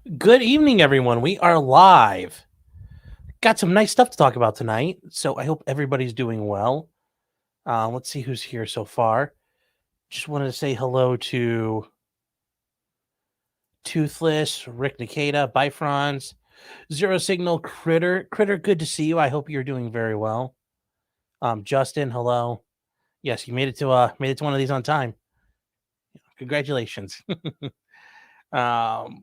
Good evening, everyone. We are live. Got some nice stuff to talk about tonight, so I hope everybody's doing well. Let's see who's here so far. Just wanted to say hello to Toothless, Rick Nikita, Bifrons, Zero Signal, Critter. Critter, good to see you. I hope you're doing very well. Justin, hello. Yes, you made it to one of these on time. Congratulations. um,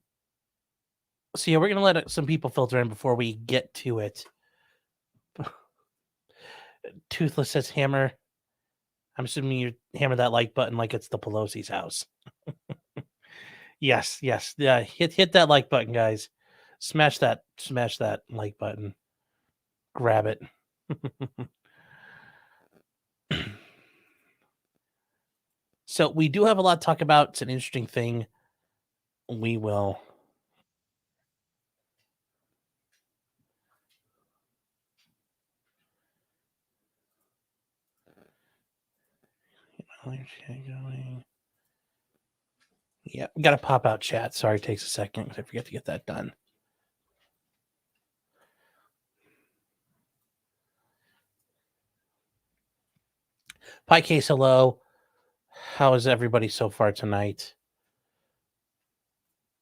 so yeah, we're gonna let some people filter in before we get to it. Toothless says hammer. I'm assuming you hammer that like button like it's the Pelosi's house. Yes, yes. Yeah, hit that like button, guys. Smash that like button. Grab it. So we do have a lot to talk about. It's an interesting thing. We will. Yeah, we got to pop out chat. Sorry, it takes a second because I forget to get that done. Pie Case, hello. How is everybody so far tonight?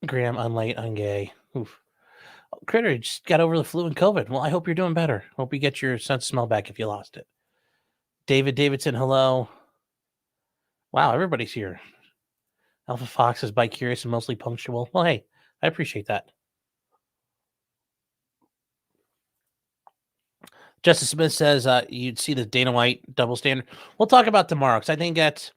Graham, unlate, ungay. Oof. Critter just got over the flu and COVID. Well, I hope you're doing better. Hope you get your sense of smell back if you lost it. David Davidson, hello. Wow, everybody's here. Alpha Fox is bi curious and mostly punctual. Well, hey, I appreciate that. Justice Smith says you'd see the Dana White double standard. We'll talk about tomorrow because I think that's,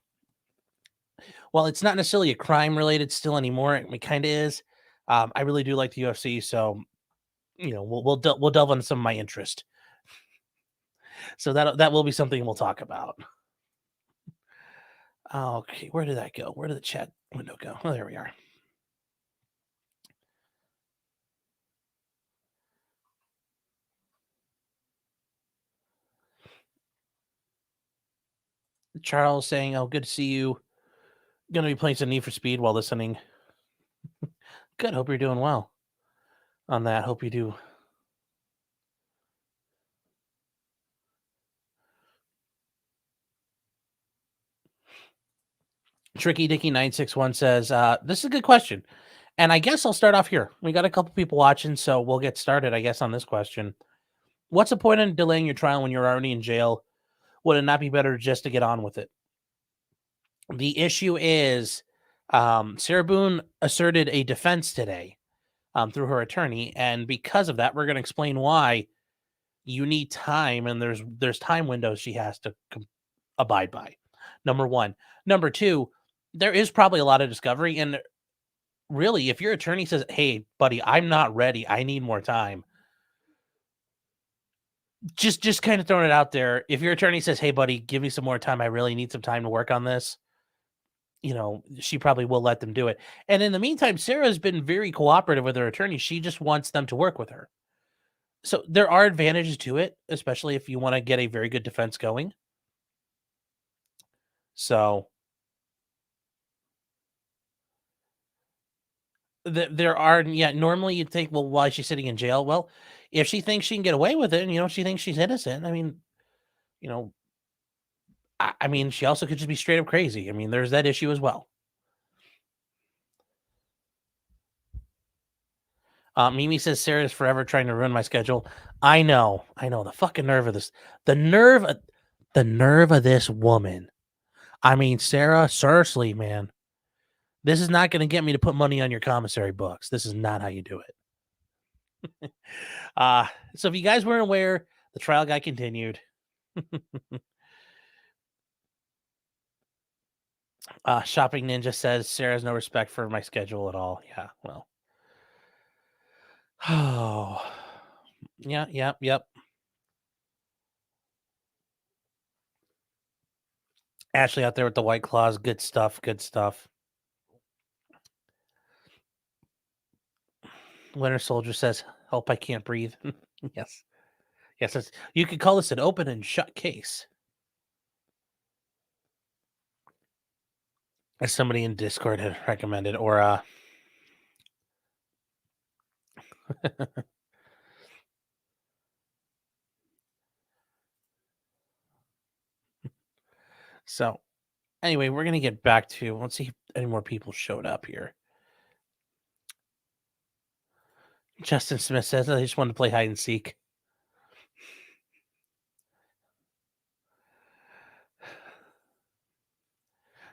well, it's not necessarily a crime related still anymore. It kind of is. I really do like the UFC, so we'll delve into some of my interest. So that will be something we'll talk about. Okay, where did that go? Where did the chat window go? Oh, there we are. Charles saying, "Oh, good to see you. Going to be playing some Need for Speed while listening. Good. Hope you're doing well on that. Hope you do." Tricky Dicky 961 says, "This is a good question, and I guess I'll start off here. We got a couple people watching, so we'll get started. I guess on this question: What's the point in delaying your trial when you're already in jail? Would it not be better just to get on with it?" The issue is, Sarah Boone asserted a defense today through her attorney, and because of that, we're going to explain why you need time, and there's time windows she has to abide by. Number one. Number two, there is probably a lot of discovery, and really, if your attorney says, "Hey, buddy, I'm not ready. I need more time," just kind of throwing it out there. If your attorney says, "Hey, buddy, give me some more time. I really need some time to work on this," she probably will let them do it. And in the meantime, Sarah's been very cooperative with her attorney. She just wants them to work with her. So there are advantages to it, especially if you want to get a very good defense going. So there are, yeah. Normally, you'd think, well, why is she sitting in jail? Well, if she thinks she can get away with it, and she thinks she's innocent. I mean, you know, I mean, she also could just be straight up crazy. I mean, there's that issue as well. Mimi says Sarah's forever trying to ruin my schedule. I know. The fucking nerve of this. The nerve, the nerve of this woman. I mean, Sarah, seriously, man. This is not going to get me to put money on your commissary books. This is not how you do it. So if you guys weren't aware, the trial guy continued. Shopping Ninja says Sarah has no respect for my schedule at all. Yeah, well. Oh, yeah, yep. Ashley out there with the White Claws. Good stuff, good stuff. Winter Soldier says, "Help, I can't breathe." Yes. Yes, you could call this an open and shut case. As somebody in Discord had recommended, or So anyway, we're gonna get back to, let's see if any more people showed up here. Justin Smith says, I just want to play hide and seek.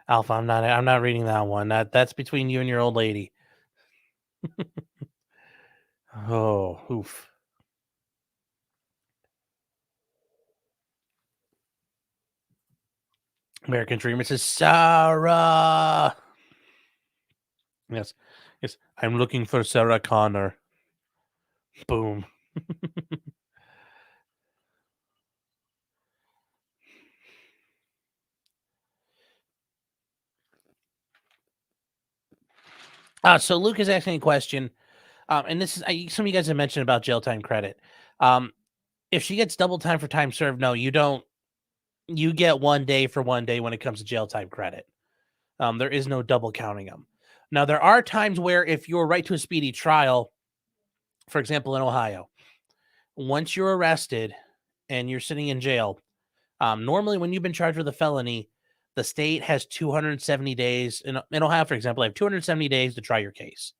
Alpha, I'm not reading that one. That's between you and your old lady. Oh, oof. American Dreamer says, Sarah. Yes. Yes. I'm looking for Sarah Connor. Boom. So Luke is asking a question. And this is some of you guys have mentioned about jail time credit. If she gets double time for time served, no, you don't. You get 1 day for 1 day when it comes to jail time credit. There is no double counting them. Now, there are times where if you're right to a speedy trial, for example, in Ohio, once you're arrested and you're sitting in jail, normally when you've been charged with a felony, the state has 270 days. In Ohio, for example, they have 270 days to try your case.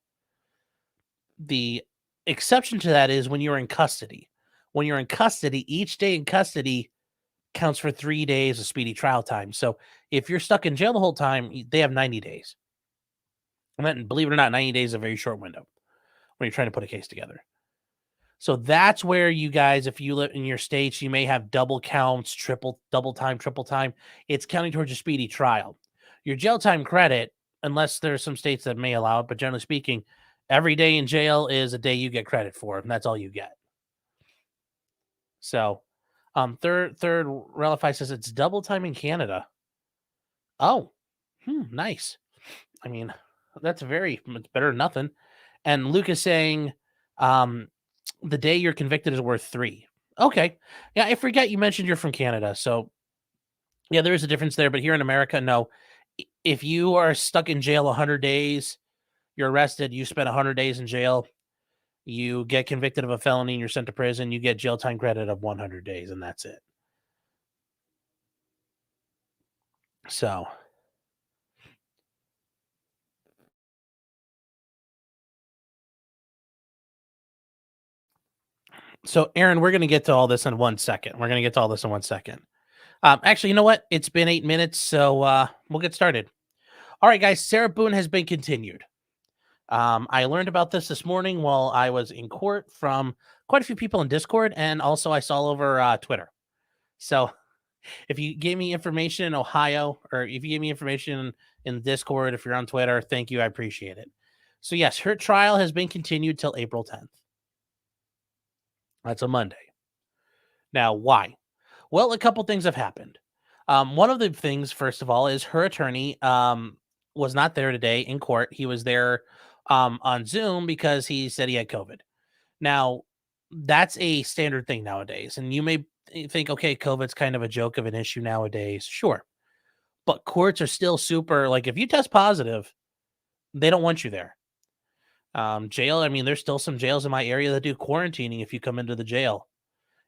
The exception to that is when you're in custody. When you're in custody, each day in custody counts for 3 days of speedy trial time. So if you're stuck in jail the whole time, they have 90 days. And then, believe it or not, 90 days is a very short window when you're trying to put a case together. So that's where you guys, if you live in your states, you may have double counts, double time, triple time. It's counting towards your speedy trial. Your jail time credit, unless there's some states that may allow it, but generally speaking, every day in jail is a day you get credit for, and that's all you get. So, third Relify says it's double time in Canada. Oh, nice. I mean, that's it's better than nothing. And Luke is saying, the day you're convicted is worth 3. Okay. Yeah, I forget you mentioned you're from Canada. So, yeah, there is a difference there. But here in America, no. If you are stuck in jail 100 days, you're arrested, you spend 100 days in jail, you get convicted of a felony and you're sent to prison, you get jail time credit of 100 days, and that's it. So, Aaron, we're going to get to all this in 1 second. We're going to get to all this in 1 second. Actually, you know what? It's been 8 minutes, so we'll get started. All right, guys. Sarah Boone has been continued. I learned about this morning while I was in court from quite a few people in Discord, and also I saw over Twitter. So if you gave me information in Ohio, or if you gave me information in Discord, if you're on Twitter, thank you. I appreciate it. So yes, her trial has been continued till April 10th. That's a Monday. Now, why? Well, a couple things have happened. One of the things, first of all, is her attorney was not there today in court. He was there on Zoom because he said he had COVID. Now, that's a standard thing nowadays. And you may think, okay, COVID's kind of a joke of an issue nowadays. Sure. But courts are still super, like, if you test positive, they don't want you there. Jail, I mean, there's still some jails in my area that do quarantining if you come into the jail.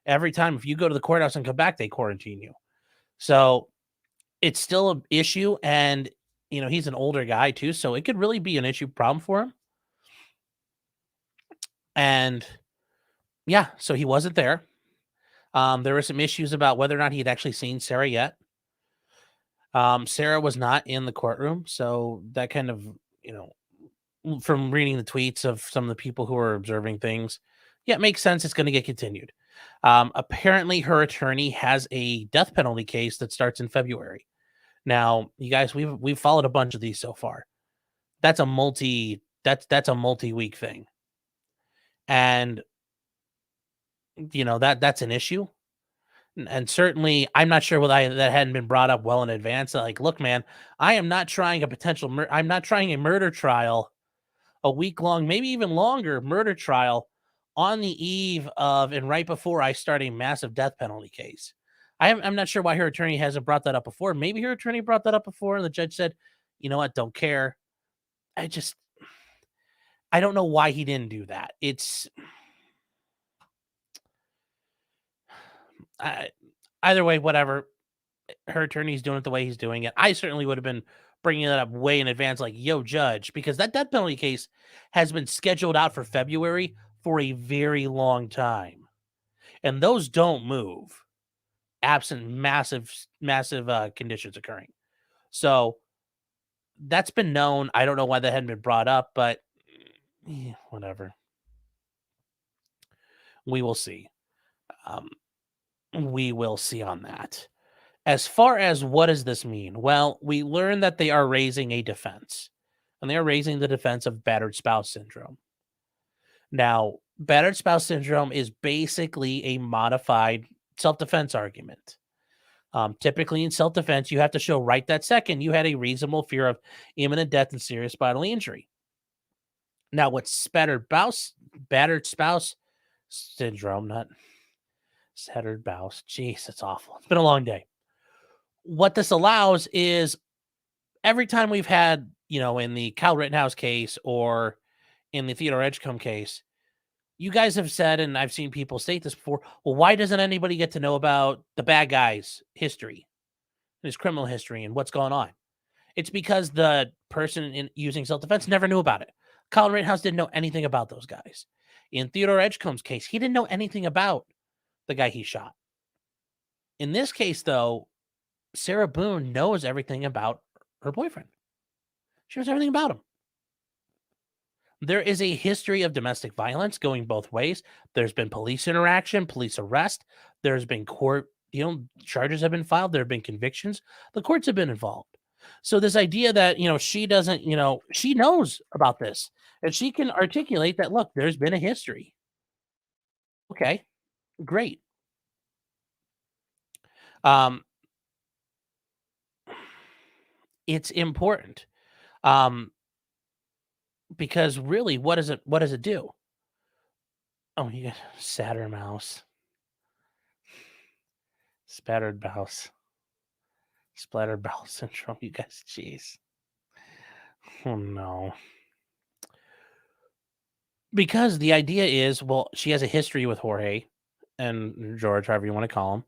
Every time, if you go to the courthouse and come back, they quarantine you. So it's still an issue. And, he's an older guy too. So it could really be an issue problem for him. And yeah, so he wasn't there. There were some issues about whether or not he'd actually seen Sarah yet. Sarah was not in the courtroom. So that kind of, from reading the tweets of some of the people who are observing things, yeah, it makes sense. It's going to get continued. Apparently, her attorney has a death penalty case that starts in February. Now, you guys, we've followed a bunch of these so far. That's a multi-week thing, and that's an issue. And certainly, I'm not sure whether that hadn't been brought up well in advance. Like, look, man, I am not trying I'm not trying a murder trial, a week-long, maybe even longer murder trial on the eve of and right before I start a massive death penalty case. I'm not sure why her attorney hasn't brought that up before. Maybe her attorney brought that up before, and the judge said, "You know what? Don't care." I just, I don't know why he didn't do that. It's I either way, whatever. Her attorney's doing it the way he's doing it. I certainly would have been bringing it up way in advance, like, "Yo, judge," because that death penalty case has been scheduled out for February for a very long time, and those don't move absent massive conditions occurring. So that's been known. I don't know why that hadn't been brought up, but whatever. We will see. Um, we will see on that. As far as what does this mean? Well, we learn that they are raising a defense, and they are raising the defense of battered spouse syndrome. Now, battered spouse syndrome is basically a modified self defense argument. Typically, in self defense, you have to show right that second you had a reasonable fear of imminent death and serious bodily injury. Now, what's battered spouse syndrome, not shattered spouse. Jeez, that's awful. It's been a long day. What this allows is every time we've had, in the Kyle Rittenhouse case or in the Theodore Edgecombe case, you guys have said, and I've seen people state this before, well, why doesn't anybody get to know about the bad guy's history, his criminal history, and what's going on? It's because the person using self-defense never knew about it. Kyle Rittenhouse didn't know anything about those guys. In Theodore Edgecombe's case, he didn't know anything about the guy he shot. In this case, though, Sarah Boone knows everything about her boyfriend. She knows everything about him. There is a history of domestic violence going both ways. There's been police interaction, police arrest. There's been court, charges have been filed. There have been convictions. The courts have been involved. So this idea that, she doesn't, she knows about this and she can articulate that, look, there's been a history. Okay, great. Um, it's important. Because really, what does it do? Oh, you got Saturn mouse. Spattered mouse. Splattered bowel syndrome, you guys, jeez. Oh, no. Because the idea is, well, she has a history with Jorge and George, however you wanna call him,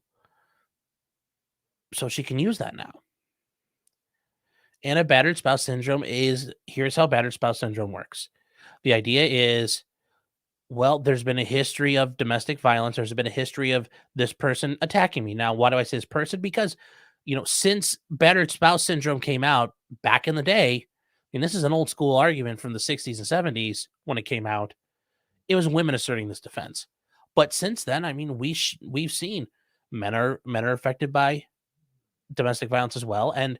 so she can use that now. And a battered spouse syndrome is here's how battered spouse syndrome works. The idea is, well, there's been a history of domestic violence. There's been a history of this person attacking me. Now, why do I say this person? Because, since battered spouse syndrome came out back in the day, and this is an old school argument from the 60s and 70s when it came out, it was women asserting this defense. But since then, I mean, we've seen men are affected by domestic violence as well, and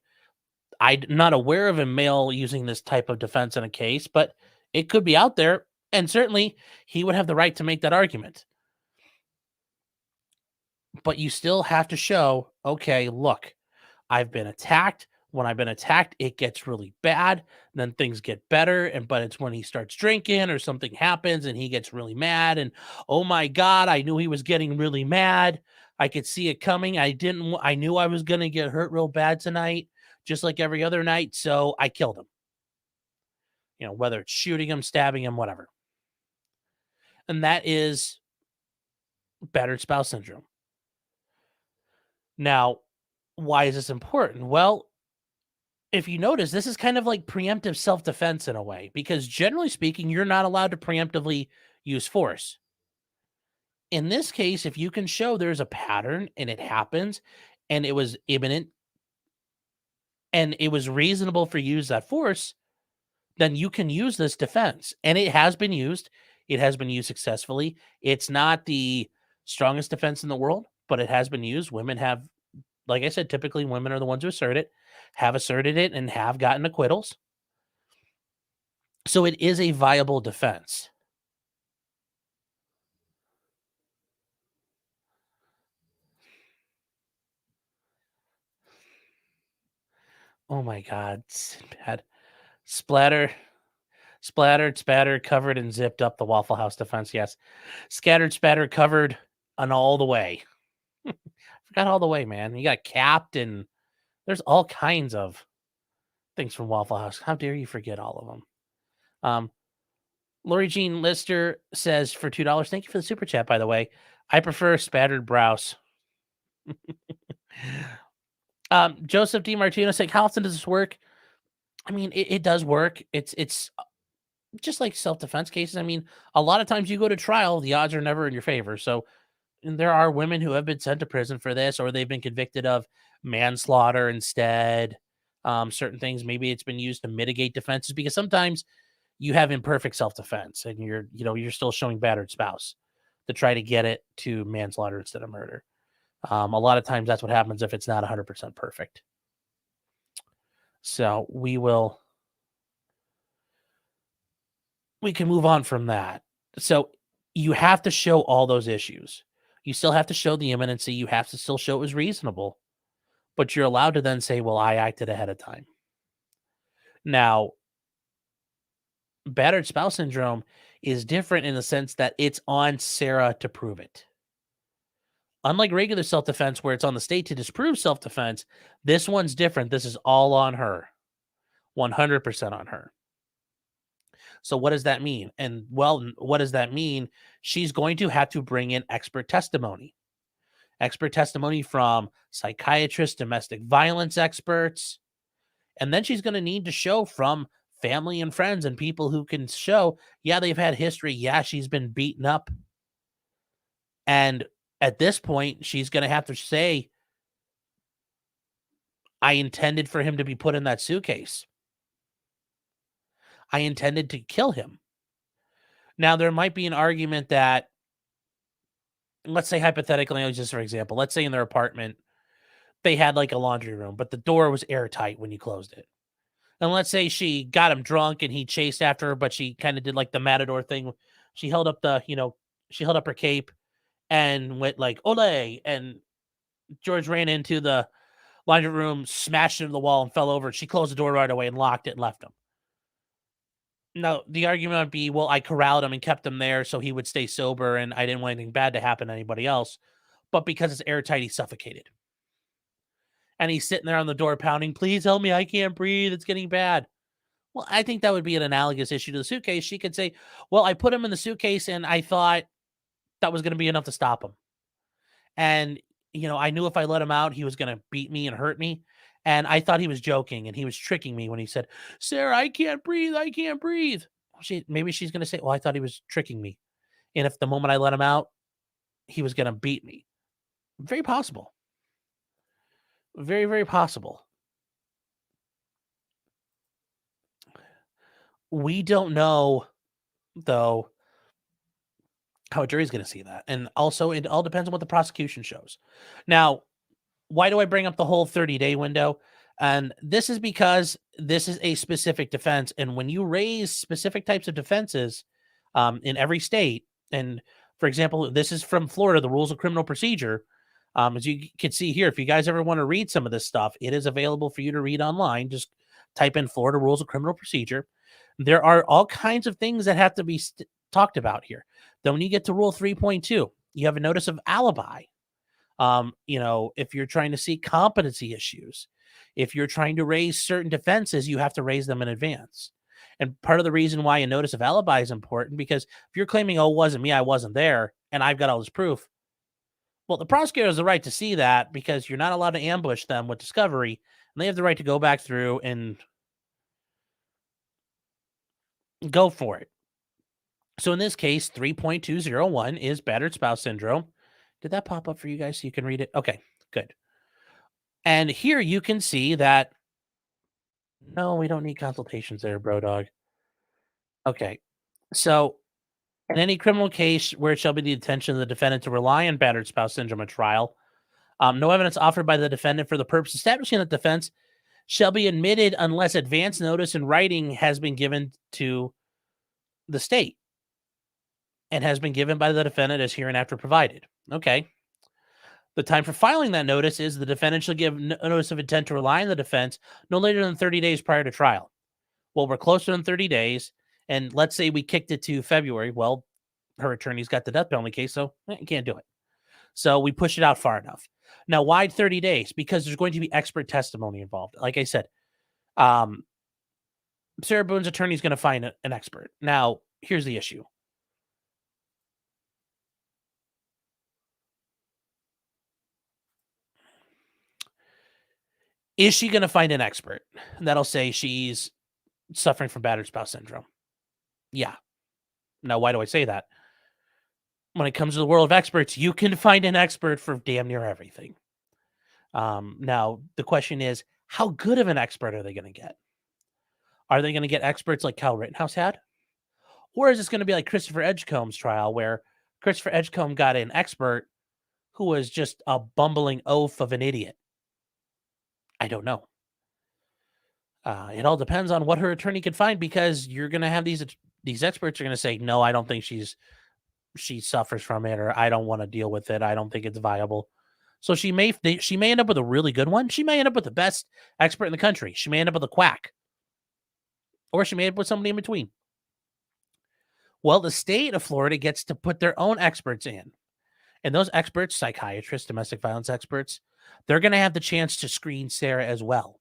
I'm not aware of a male using this type of defense in a case, but it could be out there, and certainly he would have the right to make that argument. But you still have to show, okay, look, I've been attacked. When I've been attacked, it gets really bad. Then things get better, but it's when he starts drinking or something happens and he gets really mad. And oh my God, I knew he was getting really mad. I could see it coming. I knew I was gonna get hurt real bad tonight, just like every other night. So I killed him. Whether it's shooting him, stabbing him, whatever. And that is battered spouse syndrome. Now, why is this important? Well, if you notice, this is kind of like preemptive self-defense in a way, because generally speaking, you're not allowed to preemptively use force. In this case, if you can show there's a pattern and it happens and it was imminent and it was reasonable for you to use that force, then you can use this defense. And it has been used. It has been used successfully. It's not the strongest defense in the world, but it has been used. Women have, like I said, typically women are the ones who assert it, have asserted it, and have gotten acquittals. So it is a viable defense. Oh my God. Bad. Splattered, spattered, covered, and zipped up the Waffle House defense. Yes. Scattered, spattered, covered, and all the way. Forgot all the way, man. You got capped, and there's all kinds of things from Waffle House. How dare you forget all of them? Lori Jean Lister says for $2, thank you for the super chat, by the way. I prefer spattered brows. Joseph D. Martino saying, how often does this work? I mean, it does work. It's just like self-defense cases. I mean, a lot of times you go to trial, the odds are never in your favor. So and there are women who have been sent to prison for this, or they've been convicted of manslaughter instead. Certain things, maybe it's been used to mitigate defenses because sometimes you have imperfect self-defense and you're still showing battered spouse to try to get it to manslaughter instead of murder. A lot of times that's what happens if it's not 100% perfect. So we can move on from that. So you have to show all those issues. You still have to show the imminency. You have to still show it was reasonable, but you're allowed to then say, well, I acted ahead of time. Now, battered spouse syndrome is different in the sense that it's on Sarah to prove it. Unlike regular self-defense where it's on the state to disprove self-defense, this one's different. This is all on her. 100% on her. So what does that mean? And well, what does that mean? She's going to have to bring in expert testimony from psychiatrists, domestic violence experts. And then she's going to need to show from family and friends and people who can show, yeah, they've had history. Yeah, she's been beaten up. And at this point, she's going to have to say, I intended for him to be put in that suitcase. I intended to kill him. Now, there might be an argument that, let's say hypothetically, just for example, let's say in their apartment, they had like a laundry room, but the door was airtight when you closed it. And let's say she got him drunk and he chased after her, but she kind of did like the matador thing. She held up she held up her cape and went like, ole. And George ran into the laundry room, smashed into the wall and fell over. She closed the door right away and locked it and left him. Now, the argument would be, well, I corralled him and kept him there so he would stay sober and I didn't want anything bad to happen to anybody else. But because it's airtight, he suffocated. And he's sitting there on the door pounding, please help me, I can't breathe, it's getting bad. Well, I think that would be an analogous issue to the suitcase. She could say, well, I put him in the suitcase and I thought that was going to be enough to stop him. And, I knew if I let him out, he was going to beat me and hurt me. And I thought he was joking and he was tricking me when he said, Sarah, I can't breathe. I can't breathe. Maybe she's going to say, well, I thought he was tricking me. And if the moment I let him out, he was going to beat me. Very possible. Very, very possible. We don't know, though, how a jury's going to see that. And also, it all depends on what the prosecution shows. Now, why do I bring up the whole 30-day window? And this is because this is a specific defense. And when you raise specific types of defenses in every state, and for example, this is from Florida, the rules of criminal procedure. As you can see here, if you guys ever want to read some of this stuff, it is available for you to read online. Just type in Florida rules of criminal procedure. There are all kinds of things that have to be talked about here. Then when you get to rule 3.2, you have a notice of alibi. If you're trying to seek competency issues, if you're trying to raise certain defenses, you have to raise them in advance. And part of the reason why a notice of alibi is important, because if you're claiming, oh, it wasn't me, I wasn't there, and I've got all this proof, well, the prosecutor has the right to see that because you're not allowed to ambush them with discovery, and they have the right to go back through and go for it. So in this case, 3.201 is battered spouse syndrome. Did that pop up for you guys so you can read it? Okay, good. And here you can see that, no, we don't need consultations there, bro dog. Okay, so in any criminal case where it shall be the intention of the defendant to rely on battered spouse syndrome at trial, no evidence offered by the defendant for the purpose of establishing the defense shall be admitted unless advance notice in writing has been given to the state and has been given by the defendant as hereinafter provided. Okay. The time for filing that notice is the defendant shall give notice of intent to rely on the defense no later than 30 days prior to trial. Well, we're closer than 30 days, and let's say we kicked it to February. Well, her attorney's got the death penalty case, so you can't do it. So we push it out far enough. Now, why 30 days? Because there's going to be expert testimony involved. Like I said, Sarah Boone's attorney is going to find an expert. Now, here's the issue. Is she going to find an expert that'll say she's suffering from battered spouse syndrome? Yeah. Now, why do I say that? When it comes to the world of experts, you can find an expert for damn near everything. Now, the question is, how good of an expert are they going to get? Are they going to get experts like Kyle Rittenhouse had? Or is this going to be like Christopher Edgecombe's trial, where Christopher Edgecombe got an expert who was just a bumbling oaf of an idiot? I don't know. It all depends on what her attorney can find, because you're going to have these experts are going to say, no, I don't think she suffers from it, or I don't want to deal with it. I don't think it's viable. So she may end up with a really good one. She may end up with the best expert in the country. She may end up with a quack, or she may end up with somebody in between. Well, the state of Florida gets to put their own experts in. And those experts, psychiatrists, domestic violence experts, they're going to have the chance to screen Sarah as well.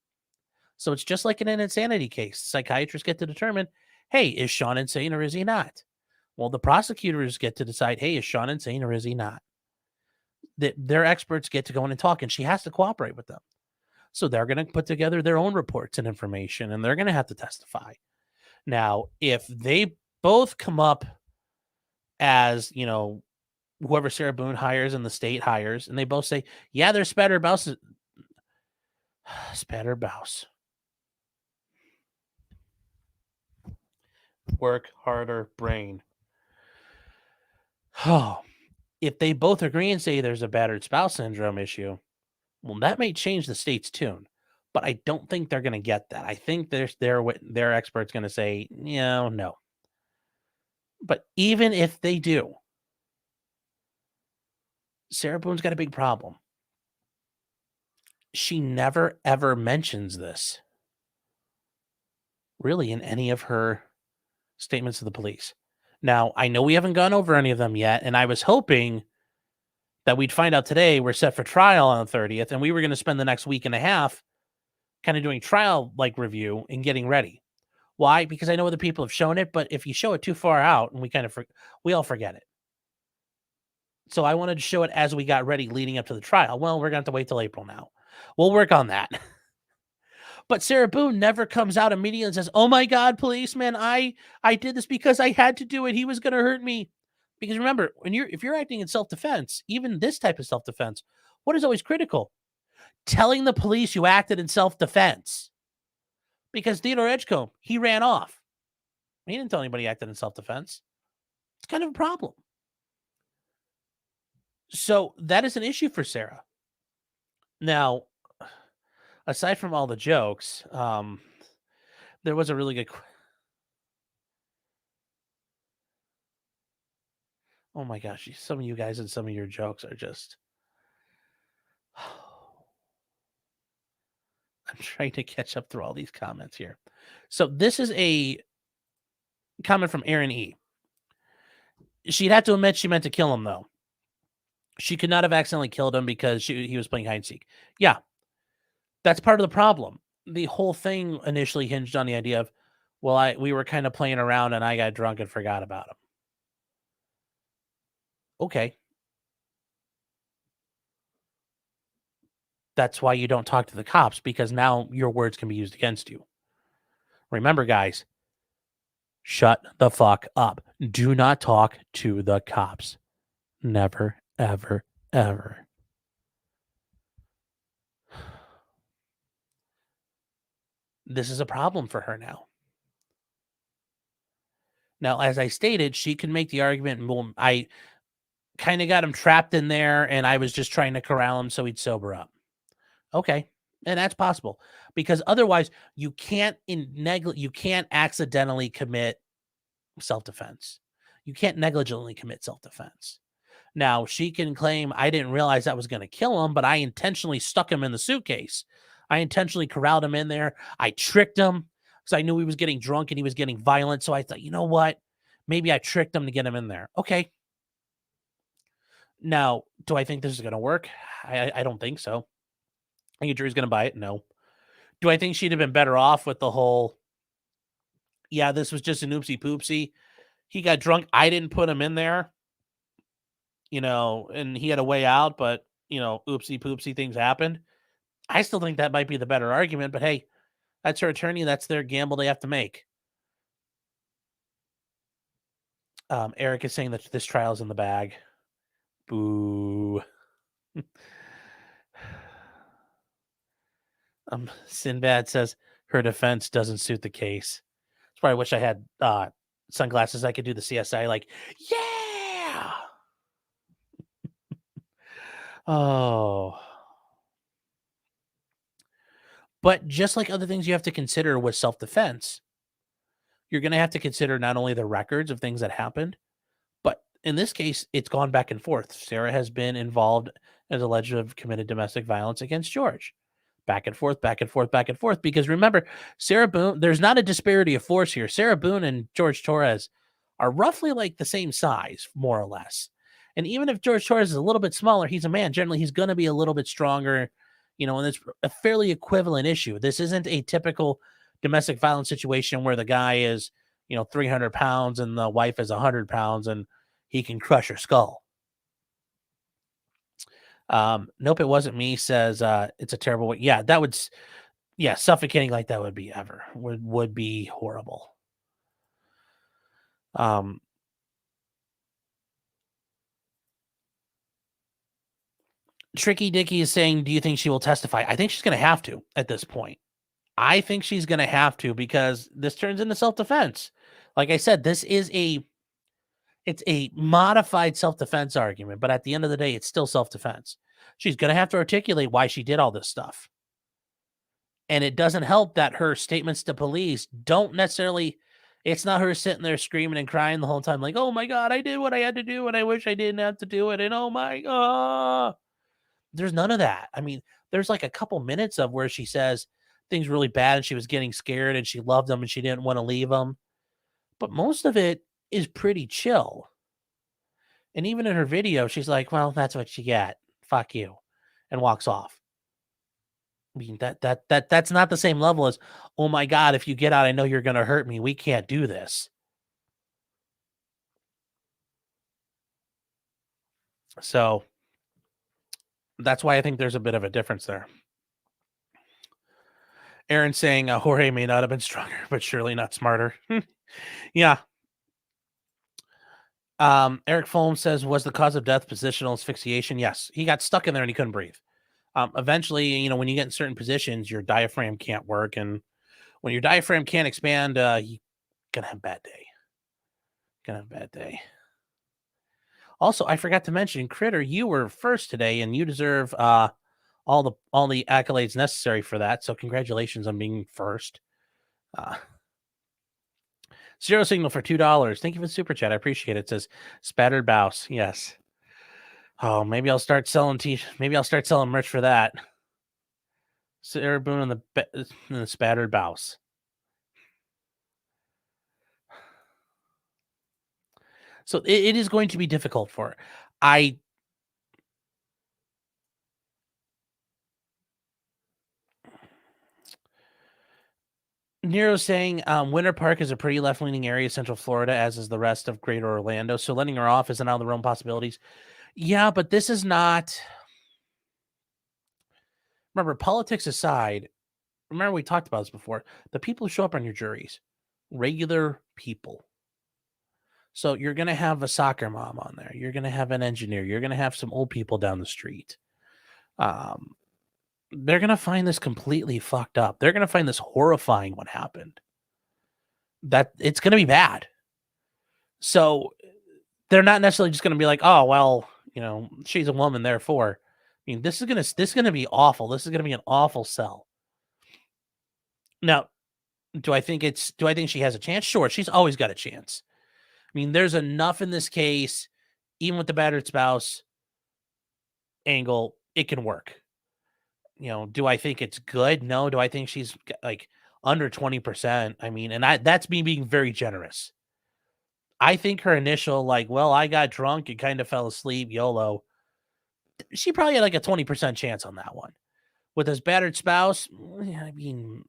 So it's just like in an insanity case. Psychiatrists get to determine, hey, is Sean insane or is he not? Well, the prosecutors get to decide, hey, is Sean insane or is he not? Their experts get to go in and talk, and she has to cooperate with them. So they're going to put together their own reports and information, and they're going to have to testify. Now, if they both come up as, whoever Sarah Boone hires and the state hires, and they both say, yeah, they're Spatterbouse. Spatterbouse. Work harder, brain. Oh, if they both agree and say there's a battered spouse syndrome issue, well, that may change the state's tune. But I don't think they're going to get that. I think their expert's going to say, no. But even if they do, Sarah Boone's got a big problem. She never, ever mentions this, really, in any of her statements to the police. Now, I know we haven't gone over any of them yet, and I was hoping that we'd find out today we're set for trial on the 30th, and we were going to spend the next week and a half kind of doing trial-like review and getting ready. Why? Because I know other people have shown it, but if you show it too far out, and we all forget it. So I wanted to show it as we got ready leading up to the trial. Well, we're going to have to wait till April now. We'll work on that. But Sarah Boone never comes out immediately and says, oh my God, policeman, I did this because I had to do it. He was going to hurt me. Because remember, if you're acting in self-defense, even this type of self-defense, what is always critical? Telling the police you acted in self-defense. Because Theodore Edgecombe, he ran off. He didn't tell anybody he acted in self-defense. It's kind of a problem. So that is an issue for Sarah. Now, aside from all the jokes, there was a really good. Oh my gosh, some of you guys and some of your jokes are just. I'm trying to catch up through all these comments here. So this is a comment from Aaron E. She'd have to admit she meant to kill him, though. She could not have accidentally killed him because he was playing hide and seek. Yeah, that's part of the problem. The whole thing initially hinged on the idea of, well, we were kind of playing around and I got drunk and forgot about him. Okay. That's why you don't talk to the cops, because now your words can be used against you. Remember, guys, shut the fuck up. Do not talk to the cops. Never, ever, ever. This is a problem for her now. Now, as I stated, she can make the argument, well, I kind of got him trapped in there and I was just trying to corral him so he'd sober up. Okay. And that's possible, because otherwise you can't accidentally commit self-defense. You can't negligently commit self-defense. Now, she can claim, I didn't realize that was going to kill him, but I intentionally stuck him in the suitcase. I intentionally corralled him in there. I tricked him because I knew he was getting drunk and he was getting violent. So I thought, you know what? Maybe I tricked him to get him in there. Okay. Now, do I think this is going to work? I don't think so. I think a jury's going to buy it. No. Do I think she'd have been better off with the whole, yeah, this was just an oopsie poopsie? he got drunk. I didn't put him in there, and he had a way out, but, oopsie poopsie things happened. I still think that might be the better argument, but hey, that's her attorney. That's their gamble they have to make. Eric is saying that this trial's in the bag. Boo. Sinbad says her defense doesn't suit the case. That's why I wish I had sunglasses. I could do the CSI like, yeah. Oh. But just like other things you have to consider with self-defense, you're going to have to consider not only the records of things that happened, but in this case, it's gone back and forth. Sarah has been involved as alleged to have committed domestic violence against George. Back and forth, back and forth, back and forth. Because remember, Sarah Boone, there's not a disparity of force here. Sarah Boone and George Torres are roughly like the same size, more or less. And even if George Torres is a little bit smaller, he's a man. Generally, he's going to be a little bit stronger, and it's a fairly equivalent issue. This isn't a typical domestic violence situation where the guy is, 300 pounds and the wife is 100 pounds and he can crush her skull. Nope, it wasn't me, says it's a terrible way. Yeah, that would suffocating like that would be horrible. Tricky Dicky is saying, do you think she will testify? I think she's going to have to at this point. I think she's going to have to because this turns into self-defense. Like I said, it's a modified self-defense argument, but at the end of the day, it's still self-defense. She's going to have to articulate why she did all this stuff. And it doesn't help that her statements to police don't necessarily, it's not her sitting there screaming and crying the whole time, like, oh my God, I did what I had to do and I wish I didn't have to do it. And oh my God. There's none of that. I mean, there's like a couple minutes of where she says things really bad and she was getting scared and she loved them and she didn't want to leave them. But most of it is pretty chill. And even in her video, she's like, well, that's what you get. Fuck you. And walks off. I mean, that's not the same level as, oh my God, if you get out, I know you're going to hurt me. We can't do this. So that's why I think there's a bit of a difference there. Aaron saying Jorge may not have been stronger, but surely not smarter. Yeah. Eric Fulham says, was the cause of death positional asphyxiation? Yes. He got stuck in there and he couldn't breathe. Eventually, when you get in certain positions, your diaphragm can't work. And when your diaphragm can't expand, you're going to have a bad day. Also, I forgot to mention, Critter, you were first today and you deserve all the accolades necessary for that. So congratulations on being first. Zero Signal for $2. Thank you for the super chat. I appreciate it. It says spattered bouse. Yes. Oh, maybe I'll start selling merch for that. Sarah Boone and the spattered bouse. So it is going to be difficult for her. Nero saying Winter Park is a pretty left-leaning area of Central Florida, as is the rest of Greater Orlando. So letting her off isn't out of the realm of possibilities. Yeah, but this is not. Remember, politics aside, remember we talked about this before. The people who show up on your juries, regular people. So you're going to have a soccer mom on there. You're going to have an engineer. You're going to have some old people down the street. They're going to find this completely fucked up. They're going to find this horrifying what happened. That it's going to be bad. So they're not necessarily just going to be like, oh, well, she's a woman, therefore. I mean, this is going to be awful. This is going to be an awful sell. Now, do I think she has a chance? Sure. She's always got a chance. I mean, there's enough in this case, even with the battered spouse angle, it can work. Do I think it's good? No. Do I think she's like under 20%? I mean, and that's me being very generous. I think her initial, like, well, I got drunk and kind of fell asleep, YOLO. She probably had like a 20% chance on that one. With his battered spouse, I mean,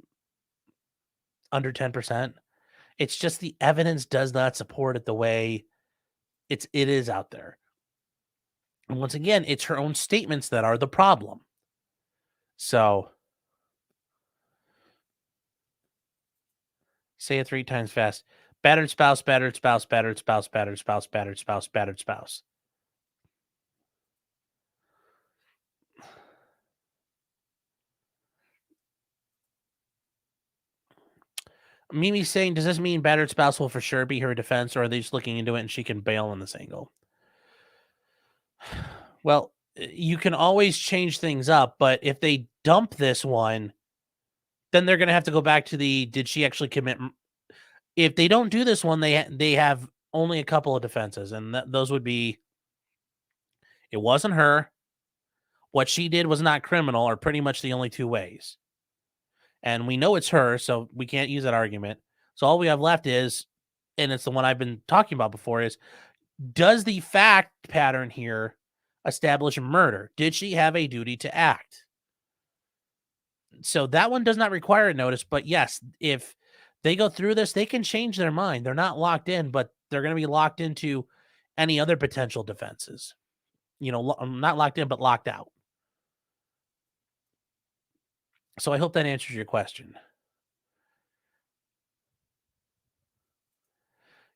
under 10%. It's just the evidence does not support it the way it is out there. And once again, it's her own statements that are the problem. So say it 3 times fast. Battered spouse, battered spouse, battered spouse, battered spouse, battered spouse, battered spouse. Mimi's saying, does this mean battered spouse will for sure be her defense, or are they just looking into it and she can bail on this angle? Well, you can always change things up, but if they dump this one, then they're going to have to go back to the did she actually commit? If they don't do this one, they have only a couple of defenses, and those would be it wasn't her. What she did was not criminal, are pretty much the only two ways. And we know it's her, so we can't use that argument. So all we have left is, and it's the one I've been talking about before, is does the fact pattern here establish murder? Did she have a duty to act? So that one does not require a notice, but yes, if they go through this, they can change their mind. They're not locked in, but they're going to be locked into any other potential defenses. Not locked in, but locked out. So I hope that answers your question.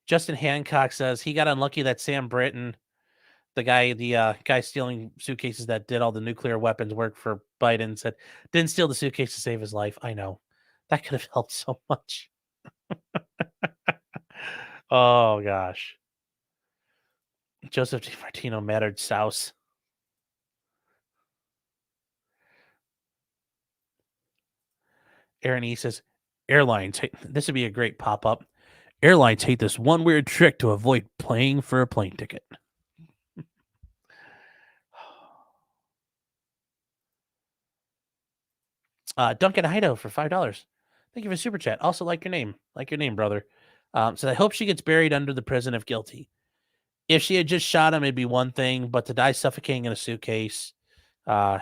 Justin Hancock says he got unlucky that Sam Britton, the guy stealing suitcases that did all the nuclear weapons work for Biden, said didn't steal the suitcase to save his life. I know that could have helped so much. Oh gosh. Joseph DiMartino mattered souse. Aaron E says airlines. This would be a great pop up. Airlines hate this one weird trick to avoid paying for a plane ticket. Duncan Idaho for $5. Thank you for super chat. Also, like your name, brother. So I hope she gets buried under the prison if guilty. If she had just shot him, it'd be one thing, but to die suffocating in a suitcase,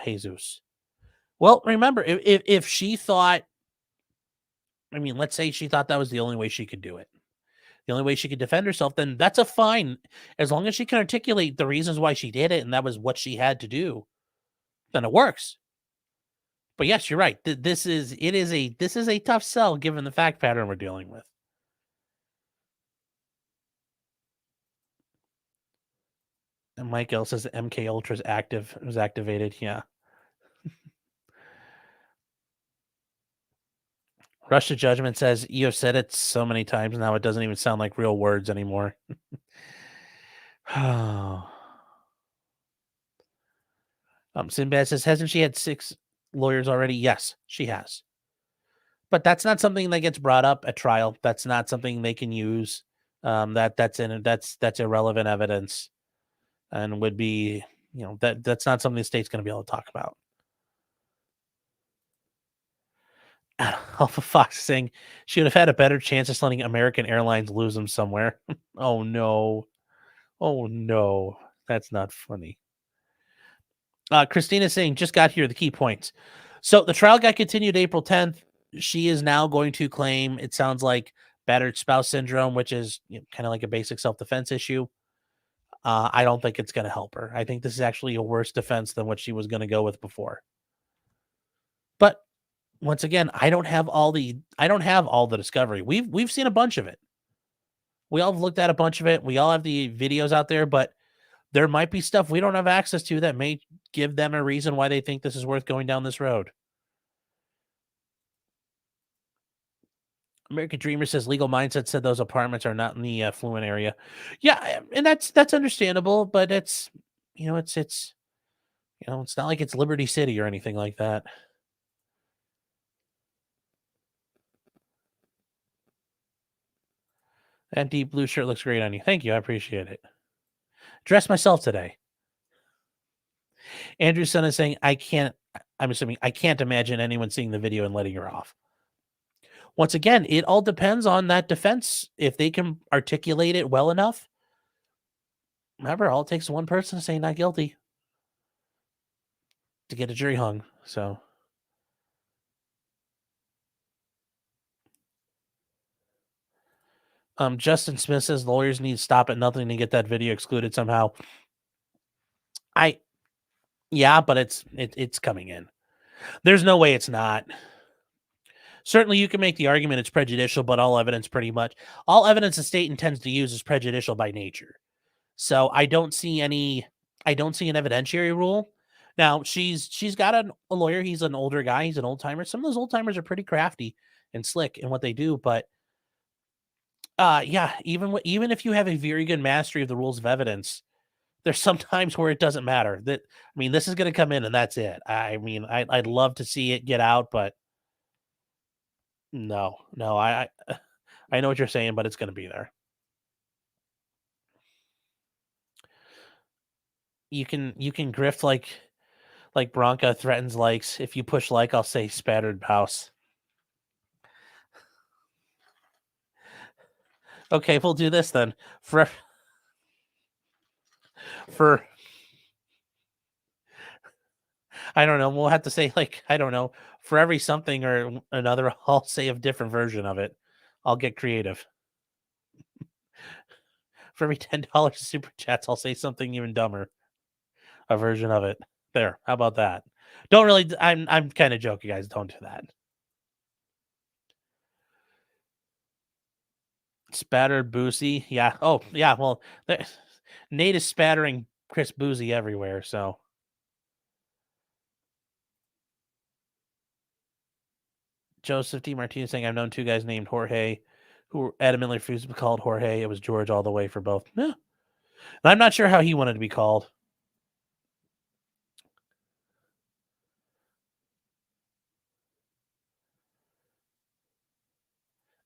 Jesus. Well, remember, if she thought, let's say she thought that was the only way she could do it, the only way she could defend herself, then that's a fine. As long as she can articulate the reasons why she did it and that was what she had to do, then it works. But yes, you're right. This is a tough sell given the fact pattern we're dealing with. And Mike L says the MK Ultra's active. It was activated. Yeah. Rush to Judgment says you have said it so many times now it doesn't even sound like real words anymore. Sinbad says, hasn't she had 6 lawyers already? Yes, she has. But that's not something that gets brought up at trial. That's not something they can use. That's irrelevant evidence, and would be that's not something the state's going to be able to talk about. Alpha Fox saying she would have had a better chance of letting American Airlines lose them somewhere. Oh no, that's not funny. Christina saying just got here the key points. So the trial got continued April 10th. She is now going to claim, it sounds like, battered spouse syndrome, which is kind of like a basic self-defense issue. I don't think it's going to help her. I think this is actually a worse defense than what she was going to go with before. But once again, I don't have all the discovery. We've seen a bunch of it. We all have looked at a bunch of it. We all have the videos out there, but there might be stuff we don't have access to that may give them a reason why they think this is worth going down this road. American Dreamer says legal mindset said those apartments are not in the affluent area. Yeah, and that's understandable, but it's it's not like it's Liberty City or anything like that. That deep blue shirt looks great on you. Thank you. I appreciate it. Dress myself today. Andrew's son is saying, I'm assuming I can't imagine anyone seeing the video and letting her off. Once again, it all depends on that defense. If they can articulate it well enough. Remember, all it takes one person to say not guilty to get a jury hung. So Justin Smith says lawyers need to stop at nothing to get that video excluded somehow. Yeah, but it's coming in. There's no way it's not. Certainly, you can make the argument it's prejudicial, but all evidence the state intends to use is prejudicial by nature. So I don't see an evidentiary rule. Now she's got a lawyer. He's an older guy. He's an old timer. Some of those old timers are pretty crafty and slick in what they do. But yeah, even if you have a very good mastery of the rules of evidence, there's some times where it doesn't matter. This is going to come in and that's it. I'd love to see it get out, but no, I know what you're saying, but it's going to be there. You can grift like Bronca threatens likes. If you push like, I'll say spattered mouse. Okay, we'll do this then. For I don't know, we'll have to say I don't know, for every something or another, I'll say a different version of it. I'll get creative. For every $10 super chats, I'll say something even dumber. A version of it. There. How about that? Don't really I'm kind of joking, guys. Don't do that. Spattered Boozy. Yeah. Oh, yeah. Well, Nate is spattering Chris Boozy everywhere, so Joseph D. Martinez saying I've known two guys named Jorge who adamantly refused to be called Jorge. It was George all the way for both. Yeah. And I'm not sure how he wanted to be called.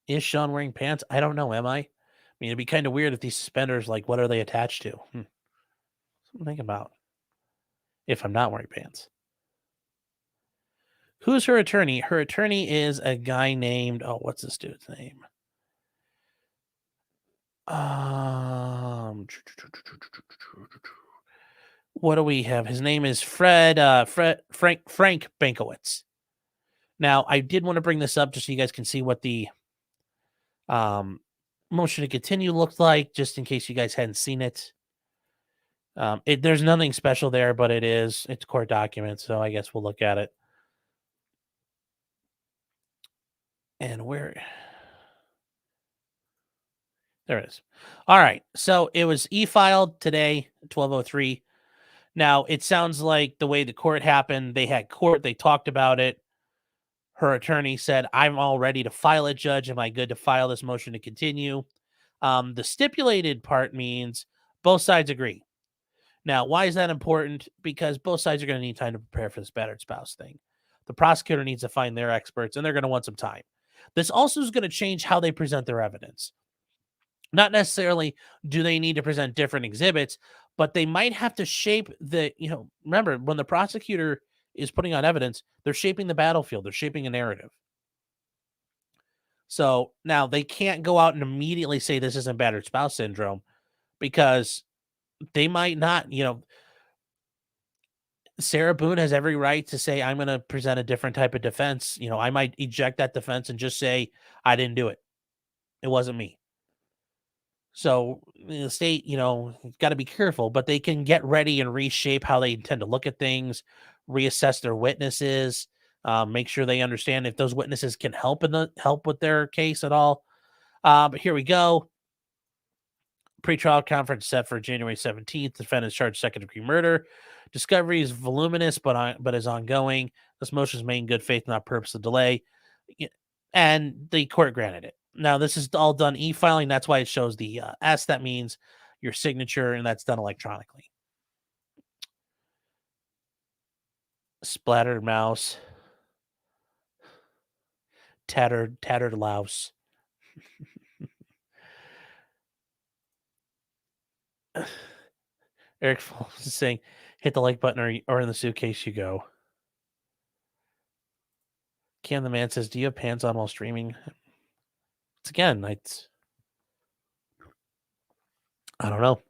Is Sean wearing pants? I don't know. Am I? I mean, it'd be kind of weird if these suspenders, what are they attached to? Something to think about. If I'm not wearing pants. Who's her attorney? Her attorney is a guy named, what's this dude's name? What do we have? His name is Frank Bankowitz. Now, I did want to bring this up just so you guys can see what the motion to continue looked like, just in case you guys hadn't seen it. There's nothing special there, but it's a court document, so I guess we'll look at it. And there it is. All right, so it was e-filed today, 12:03. Now, it sounds like the way the court happened, they had court, they talked about it. Her attorney said, I'm all ready to file it, Judge. Am I good to file this motion to continue? The stipulated part means both sides agree. Now, why is that important? Because both sides are going to need time to prepare for this battered spouse thing. The prosecutor needs to find their experts, and they're going to want some time. This also is going to change how they present their evidence. Not necessarily do they need to present different exhibits, but they might have to shape remember, when the prosecutor is putting on evidence, they're shaping the battlefield. They're shaping a narrative. So now they can't go out and immediately say this isn't battered spouse syndrome because they might not, Sarah Boone has every right to say, I'm going to present a different type of defense. I might eject that defense and just say, I didn't do it. It wasn't me. So the state, got to be careful, but they can get ready and reshape how they intend to look at things, reassess their witnesses, make sure they understand if those witnesses can help with their case at all. But here we go. Pretrial conference set for January 17th. The defendant is charged second-degree murder. Discovery is voluminous, but is ongoing. This motion is made in good faith, not purpose of delay. And the court granted it. Now, this is all done e-filing. That's why it shows the S. That means your signature, and that's done electronically. Splattered mouse. Tattered louse. Eric Falls is saying, hit the like button or in the suitcase you go. Cam the Man says, do you have pants on while streaming? It's again, I don't know.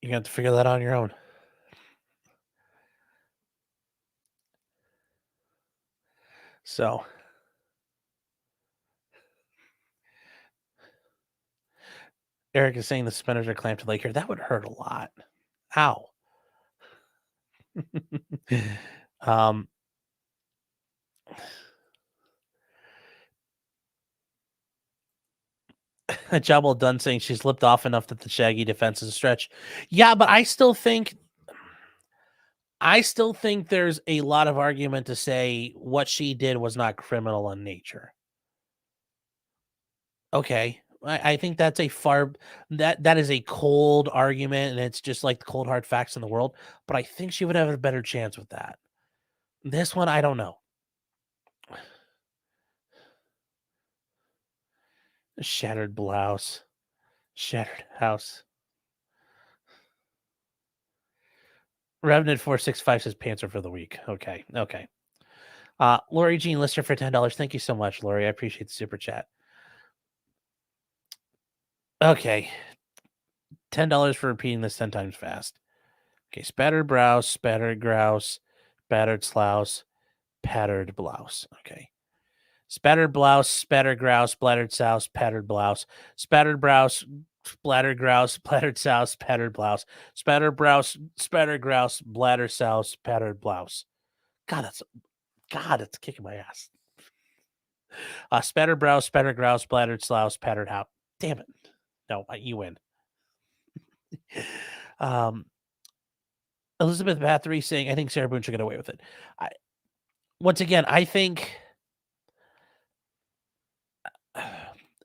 You have to figure that out on your own. So, Eric is saying the suspenders are clamped to Lake here. That would hurt a lot. Ow. um, a job well done saying she's slipped off enough that the Shaggy defense is a stretch. Yeah, but I still think there's a lot of argument to say what she did was not criminal in nature. Okay. I think that's a far that is a cold argument, and it's just like the cold hard facts in the world. But I think she would have a better chance with that. This one, I don't know. Shattered blouse, shattered house. Revenant 465 says pantser for the week. Okay, okay. Lori Jean Lister for $10. Thank you so much, Lori. I appreciate the super chat. Okay, $10 for repeating this 10 times fast. Okay, spattered brows, spattered grouse, battered slouse, pattered blouse. Okay. Spattered blouse, spattered grouse, splattered souse, pattered blouse, spattered brows, splattered grouse, splattered souse, pattered blouse, spattered brouse, spattered grouse, bladder souse, pattered blouse. God, it's kicking my ass. Spattered brows, spattered grouse, splattered slouse, pattered house. Damn it. No, you win. Elizabeth Bathory saying, I think Sarah Boone should get away with it. Once again, I think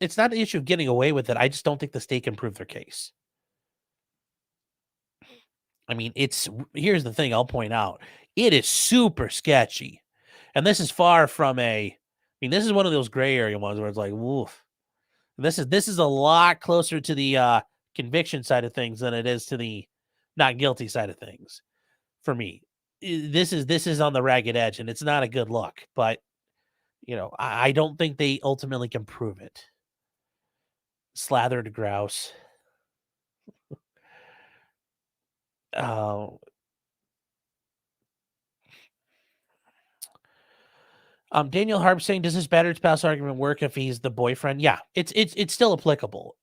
it's not an issue of getting away with it. I just don't think the state can prove their case. I mean, here's the thing I'll point out. It is super sketchy. And this is far from this is one of those gray area ones where it's like, woof. This is a lot closer to the conviction side of things than it is to the not guilty side of things for me. This is on the ragged edge, and it's not a good look, but I don't think they ultimately can prove it. Slathered grouse. Daniel Harp saying, does his battered spouse argument work if he's the boyfriend? Yeah, it's still applicable.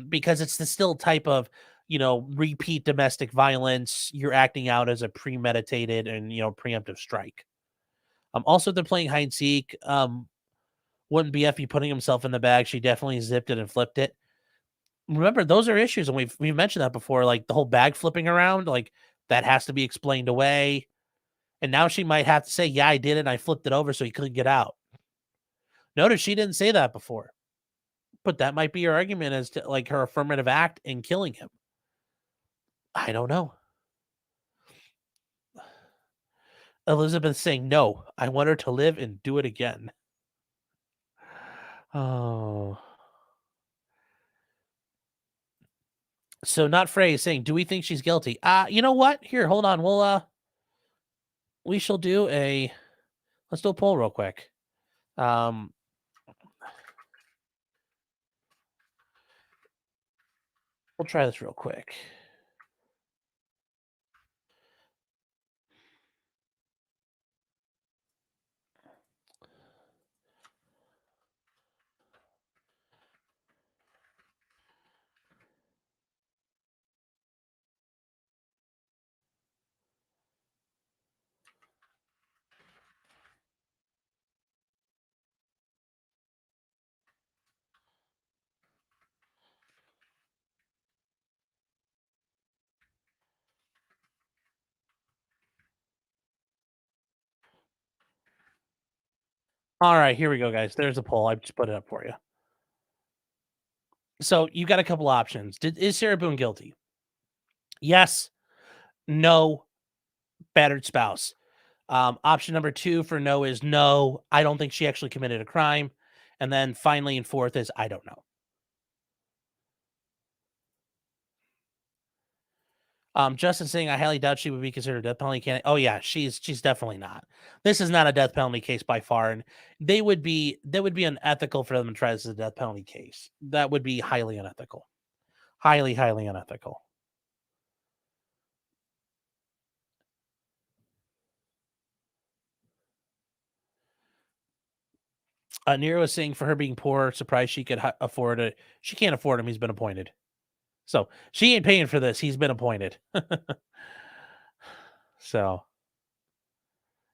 Because it's the still type of repeat domestic violence. You're acting out as a premeditated and preemptive strike. Also they're playing hide and seek. Wouldn't BF be putting himself in the bag? She definitely zipped it and flipped it. Remember, those are issues, and we've mentioned that before. Like the whole bag flipping around, like that has to be explained away. And now she might have to say, yeah, I did it. And I flipped it over so he couldn't get out. Notice she didn't say that before. But that might be your argument as to like her affirmative act in killing him. I don't know. Elizabeth saying, no, I want her to live and do it again. Oh. So not Frey saying, do we think she's guilty? You know what? Here, hold on. We shall do let's do a poll real quick. We'll try this real quick. All right, here we go, guys. There's a poll. I just put it up for you. So you got a couple options. Is Sarah Boone guilty? Yes, no, battered spouse. Option number 2 for no is no, I don't think she actually committed a crime. And then finally, and fourth is I don't know. Justin saying, I highly doubt she would be considered a death penalty candidate. Oh yeah, she's definitely not. This is not a death penalty case by far, and that would be unethical for them to try this as a death penalty case. That would be highly unethical, highly unethical. Nero is saying for her being poor, surprised she could afford it. She can't afford him. He's been appointed. So she ain't paying for this. He's been appointed. So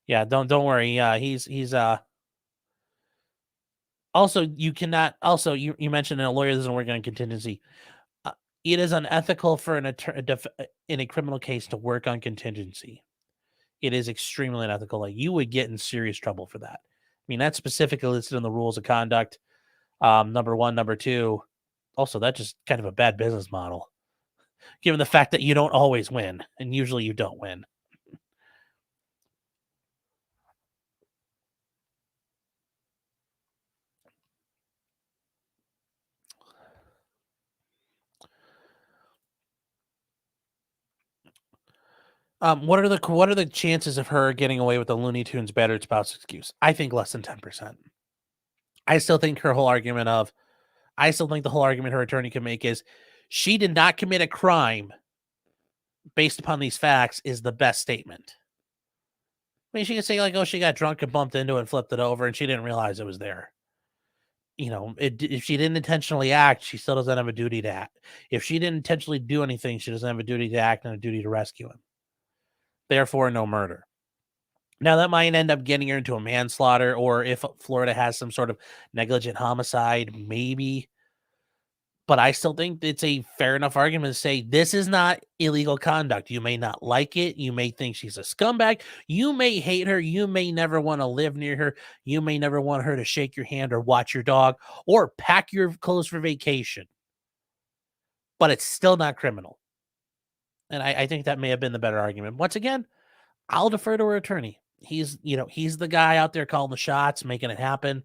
yeah, don't worry. He's also you cannot also you mentioned a lawyer doesn't work on contingency. Uh, it is unethical for in a criminal case to work on contingency. It is extremely unethical. Like you would get in serious trouble for that. I mean, that's specifically listed in the rules of conduct. Number one, number two. Also, that's just kind of a bad business model, given the fact that you don't always win, and usually you don't win. What are the chances of her getting away with the Looney Tunes battered spouse excuse? I think less than 10%. I still think her whole argument of I still think the whole argument her attorney can make is she did not commit a crime based upon these facts is the best statement. I mean, she could say like, "Oh, she got drunk and bumped into it and flipped it over, and she didn't realize it was there." If she didn't intentionally act, she still doesn't have a duty to act. If she didn't intentionally do anything, she doesn't have a duty to act and a duty to rescue him. Therefore, no murder. Now, that might end up getting her into a manslaughter, or if Florida has some sort of negligent homicide, maybe. But I still think it's a fair enough argument to say this is not illegal conduct. You may not like it. You may think she's a scumbag. You may hate her. You may never want to live near her. You may never want her to shake your hand or watch your dog or pack your clothes for vacation. But it's still not criminal. And I think that may have been the better argument. Once again, I'll defer to her attorney. He's the guy out there calling the shots, making it happen.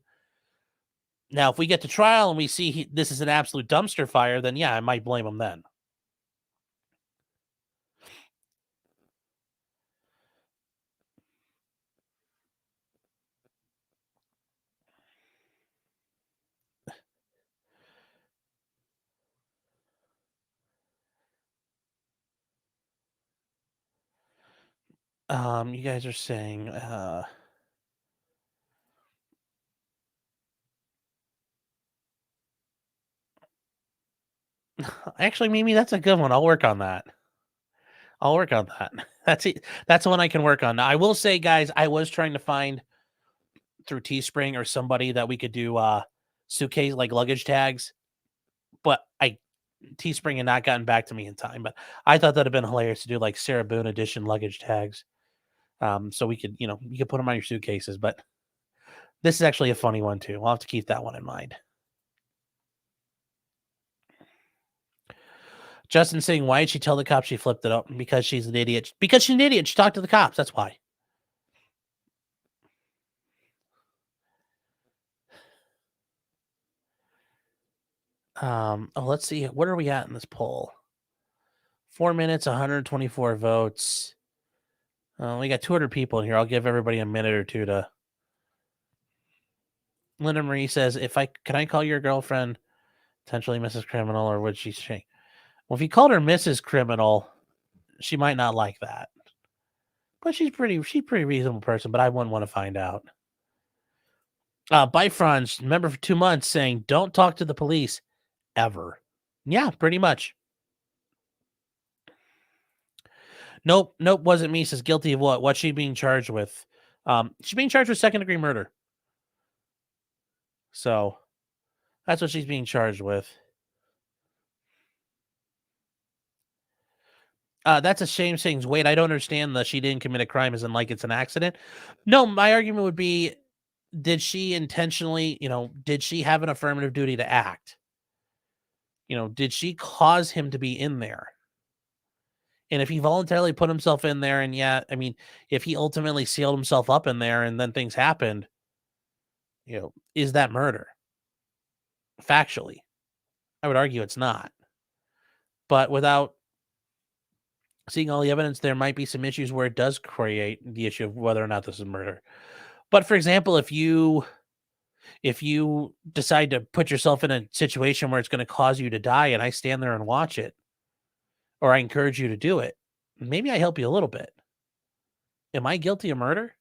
Now, if we get to trial and we see this is an absolute dumpster fire, then yeah, I might blame him then. You guys are saying, actually, Mimi, that's a good one. I'll work on that. I'll work on that. That's it. That's one I can work on. Now, I will say, guys, I was trying to find through Teespring or somebody that we could do suitcase like luggage tags, but Teespring had not gotten back to me in time. But I thought that'd have been hilarious to do like Sarah Boone edition luggage tags. So we could, you could put them on your suitcases. But this is actually a funny one too. I'll have to keep that one in mind. Justin saying, why did she tell the cops she flipped it up? Because she's an idiot. Because she's an idiot. She talked to the cops. That's why. Let's see. What are we at in this poll? 4 minutes, 124 votes. We got 200 people in here. I'll give everybody a minute or two to. Linda Marie says, can I call your girlfriend potentially Mrs. Criminal, or would she say? Well, if you called her Mrs. Criminal, she might not like that. But she's pretty reasonable person, but I wouldn't want to find out. By Franz, member for 2 months, saying, don't talk to the police ever. Yeah, pretty much. Nope, wasn't me. Says guilty of what? What's she being charged with? She's being charged with second-degree murder. So that's what she's being charged with. That's a shame saying, wait, I don't understand that she didn't commit a crime as in like it's an accident. No, my argument would be, did she intentionally, did she have an affirmative duty to act? Did she cause him to be in there? And if he voluntarily put himself in there, and yeah, I mean, if he ultimately sealed himself up in there and then things happened, is that murder? Factually, I would argue it's not. But without seeing all the evidence, there might be some issues where it does create the issue of whether or not this is murder. But for example, if you decide to put yourself in a situation where it's going to cause you to die, and I stand there and watch it, or I encourage you to do it, maybe I help you a little bit. Am I guilty of murder?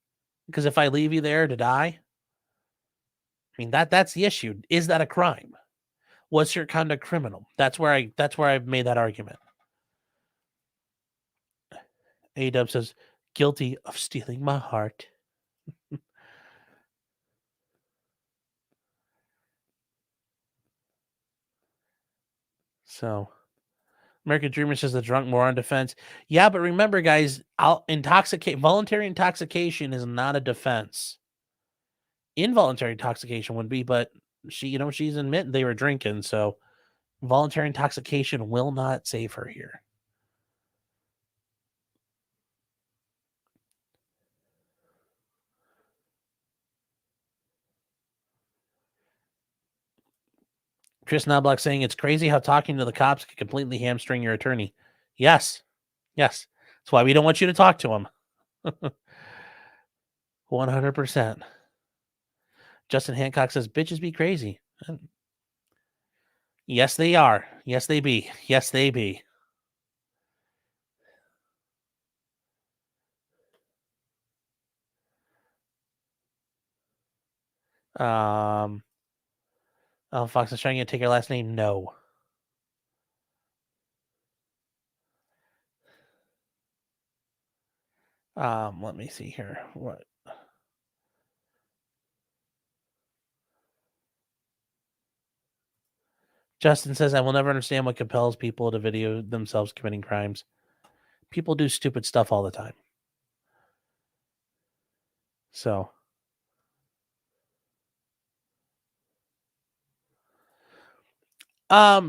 Because if I leave you there to die, I mean, that's the issue. Is that a crime? Was your conduct criminal? That's where I've made that argument. A-Dub says, guilty of stealing my heart. So, American Dreamer says the drunk moron defense. Yeah, but remember, guys, voluntary intoxication is not a defense. Involuntary intoxication would be, but she's admitting they were drinking, so voluntary intoxication will not save her here. Chris Knobloch saying it's crazy how talking to the cops can completely hamstring your attorney. Yes. That's why we don't want you to talk to him. 100%. Justin Hancock says, bitches be crazy. Yes, they are. Yes, they be. Yes, they be. Oh, Fox is trying to take her last name. No. Let me see here. What? Justin says, I will never understand what compels people to video themselves committing crimes. People do stupid stuff all the time. So.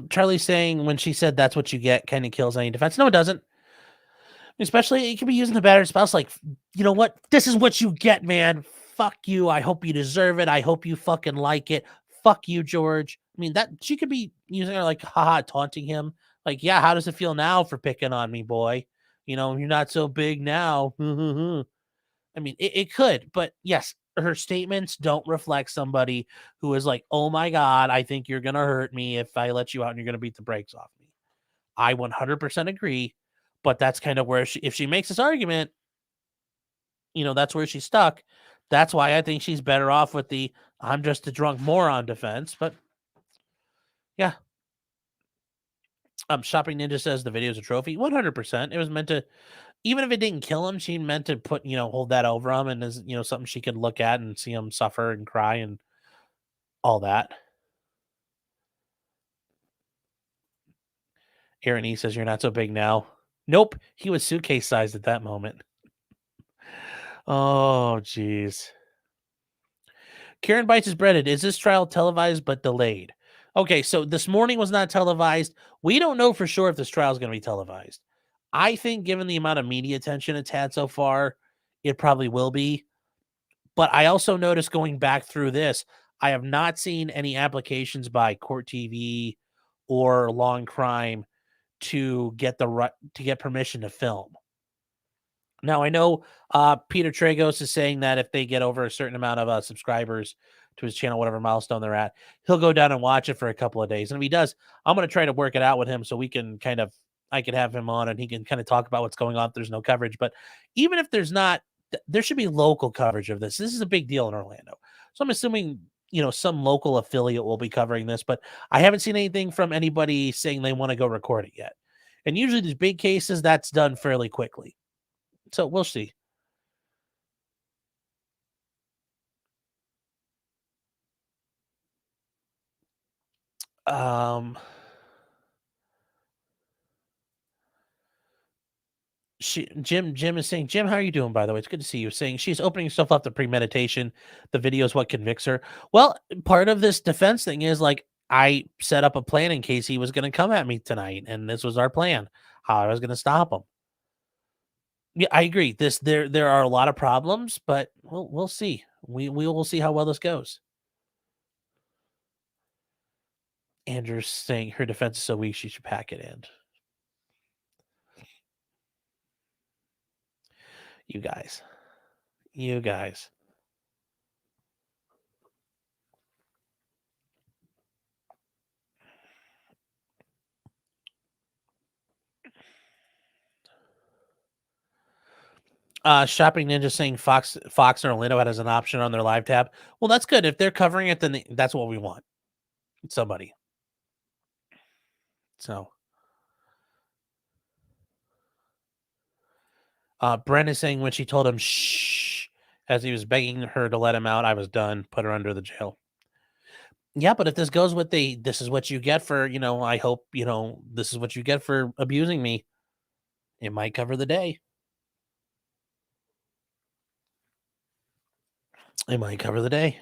Charlie's saying when she said that's what you get kind of kills any defense. No, it doesn't. Especially, it can be using the battered spouse like, you know what? This is what you get, man. Fuck you. I hope you deserve it. I hope you fucking like it. Fuck you, George. I mean, that she could be using her like, haha, taunting him. Like, yeah, how does it feel now for picking on me, boy? You're not so big now. I mean, it could, but yes, her statements don't reflect somebody who is like, oh my God, I think you're going to hurt me if I let you out and you're going to beat the brakes off me. I 100% agree, but that's kind of where if she makes this argument, that's where she's stuck. That's why I think she's better off with the I'm just a drunk moron defense. But yeah. Shopping Ninja says the video is a trophy. 100%. It was meant to, even if it didn't kill him, she meant to put, hold that over him and as, something she could look at and see him suffer and cry and all that. Aaron E says, you're not so big now. Nope. He was suitcase sized at that moment. Oh, geez. Karen Bites is breaded. Is this trial televised but delayed? Okay, so this morning was not televised. We don't know for sure if this trial is going to be televised. I think given the amount of media attention it's had so far, it probably will be. But I also noticed going back through this, I have not seen any applications by Court TV or Law and Crime to get permission to film. Now, I know Peter Tragos is saying that if they get over a certain amount of subscribers to his channel, whatever milestone they're at, he'll go down and watch it for a couple of days. And if he does, I'm going to try to work it out with him so we can I could have him on and he can kind of talk about what's going on if there's no coverage. But even if there's not, there should be local coverage of this. This is a big deal in Orlando. So I'm assuming, some local affiliate will be covering this, but I haven't seen anything from anybody saying they want to go record it yet. And usually these big cases, that's done fairly quickly. So we'll see. Jim is saying, Jim, how are you doing, by the way? It's good to see you. Saying she's opening herself up to premeditation. The video is what convicts her. Well, part of this defense thing is like, I set up a plan in case he was going to come at me tonight. And this was our plan, how I was going to stop him. Yeah, I agree. There are a lot of problems, but we'll see. We will see how well this goes. Andrew's saying her defense is so weak she should pack it in. You guys. Shopping Ninja saying Fox and Orlando has an option on their live tab. Well, that's good. If they're covering it, then that's what we want. Somebody. So, Brent is saying when she told him shh as he was begging her to let him out, I was done. Put her under the jail. Yeah, but if this goes with this is what you get for, I hope, this is what you get for abusing me, it might cover the day. It might cover the day.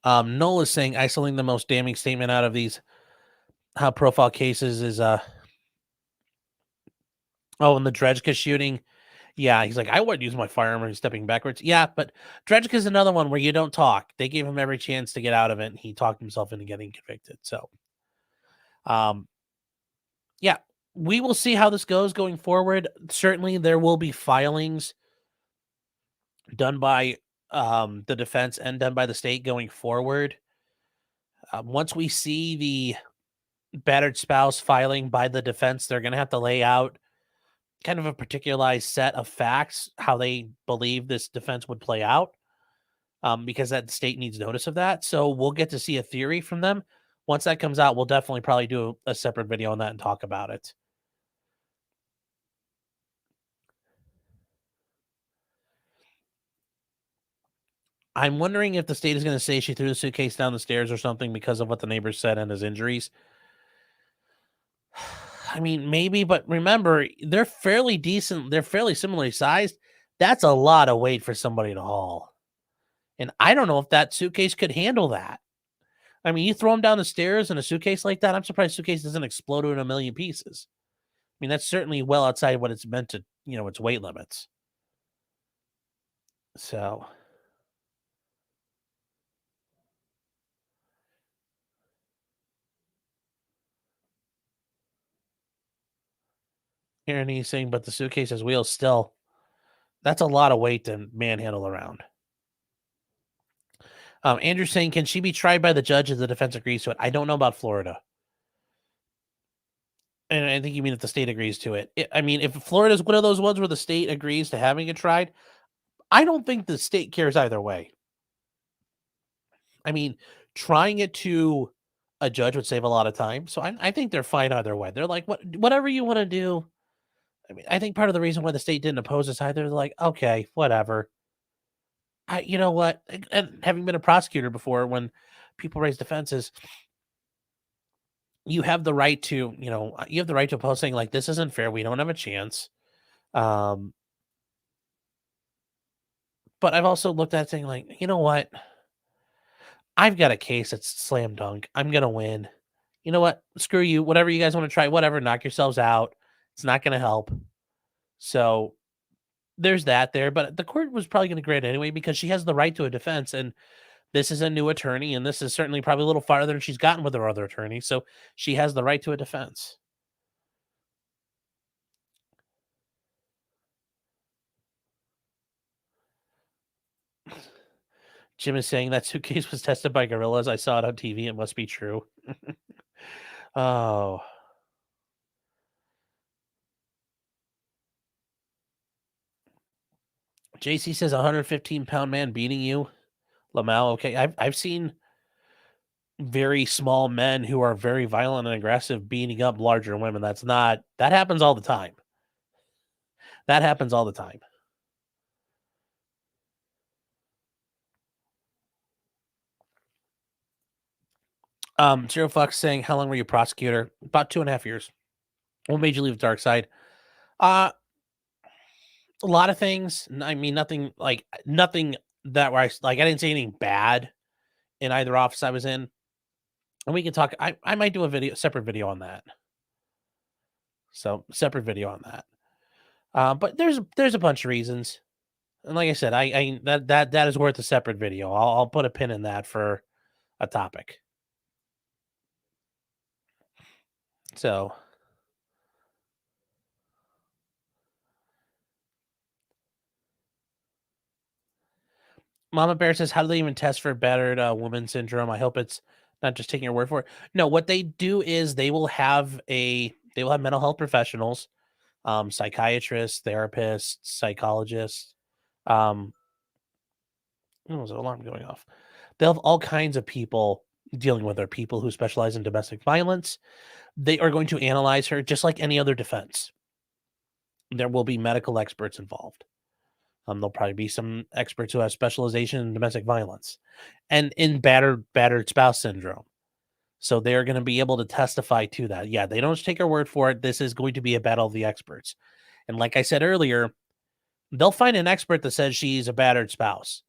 Noel is saying isolating the most damning statement out of these high profile cases is in the Dredgka shooting. Yeah, he's like, I wouldn't use my firearm when he's stepping backwards. Yeah, but Dredgka's another one where you don't talk. They gave him every chance to get out of it, and he talked himself into getting convicted. So, yeah, we will see how this goes going forward. Certainly, there will be filings done by the defense and done by the state going forward. Once we see the battered spouse filing by the defense, they're going to have to lay out kind of a particularized set of facts, how they believe this defense would play out, because that state needs notice of that. So we'll get to see a theory from them. Once that comes out, we'll definitely probably do a separate video on that and talk about it. I'm wondering if the state is going to say she threw the suitcase down the stairs or something because of what the neighbors said and his injuries. I mean, maybe, but remember, they're fairly decent. They're fairly similarly sized. That's a lot of weight for somebody to haul. And I don't know if that suitcase could handle that. I mean, you throw them down the stairs in a suitcase like that, I'm surprised the suitcase doesn't explode in a million pieces. I mean, that's certainly well outside what it's meant to, its weight limits. So, Aaron, he's saying, but the suitcase has wheels still. That's a lot of weight to manhandle around. Andrew's saying, can she be tried by the judge if the defense agrees to it? I don't know about Florida. And I think you mean if the state agrees to it. I mean, if Florida's one of those ones where the state agrees to having it tried, I don't think the state cares either way. I mean, trying it to a judge would save a lot of time. So I think they're fine either way. They're like, whatever you want to do. I mean, I think part of the reason why the state didn't oppose this either, they're like, okay, whatever. You know what? And having been a prosecutor before, when people raise defenses, you have the right to, you have the right to oppose saying like, this isn't fair. We don't have a chance. But I've also looked at it saying like, you know what? I've got a case that's slam dunk. I'm gonna win. You know what? Screw you. Whatever you guys want to try, whatever. Knock yourselves out. It's not gonna help. So there's that there. But the court was probably gonna grant anyway because she has the right to a defense, and this is a new attorney, and this is certainly probably a little farther than she's gotten with her other attorney. So she has the right to a defense. Jim is saying that suitcase was tested by gorillas. I saw it on TV. It must be true. Oh. JC says 115-pound man beating you. Lamau, okay. I've seen very small men who are very violent and aggressive beating up larger women. That happens all the time. That happens all the time. Zero Fox saying, how long were you a prosecutor? About 2.5 years. What made you leave the dark side? A lot of things. I mean, nothing that where I didn't say anything bad in either office I was in. And we can talk. I might do a separate video on that. So separate video on that. But there's a bunch of reasons. And like I said, that is worth a separate video. I'll put a pin in that for a topic. So Mama Bear says, how do they even test for battered woman syndrome? I hope it's not just taking your word for it. No, what they do is they will have mental health professionals, psychiatrists, therapists, psychologists. What was an alarm going off? They'll have all kinds of people dealing with are people who specialize in domestic violence. They are going to analyze her just like any other defense. There will be medical experts involved. There'll probably be some experts who have specialization in domestic violence and in battered spouse syndrome. So they're going to be able to testify to that. Yeah, they don't just take our word for it. This is going to be a battle of the experts. And like I said earlier, they'll find an expert that says she's a battered spouse.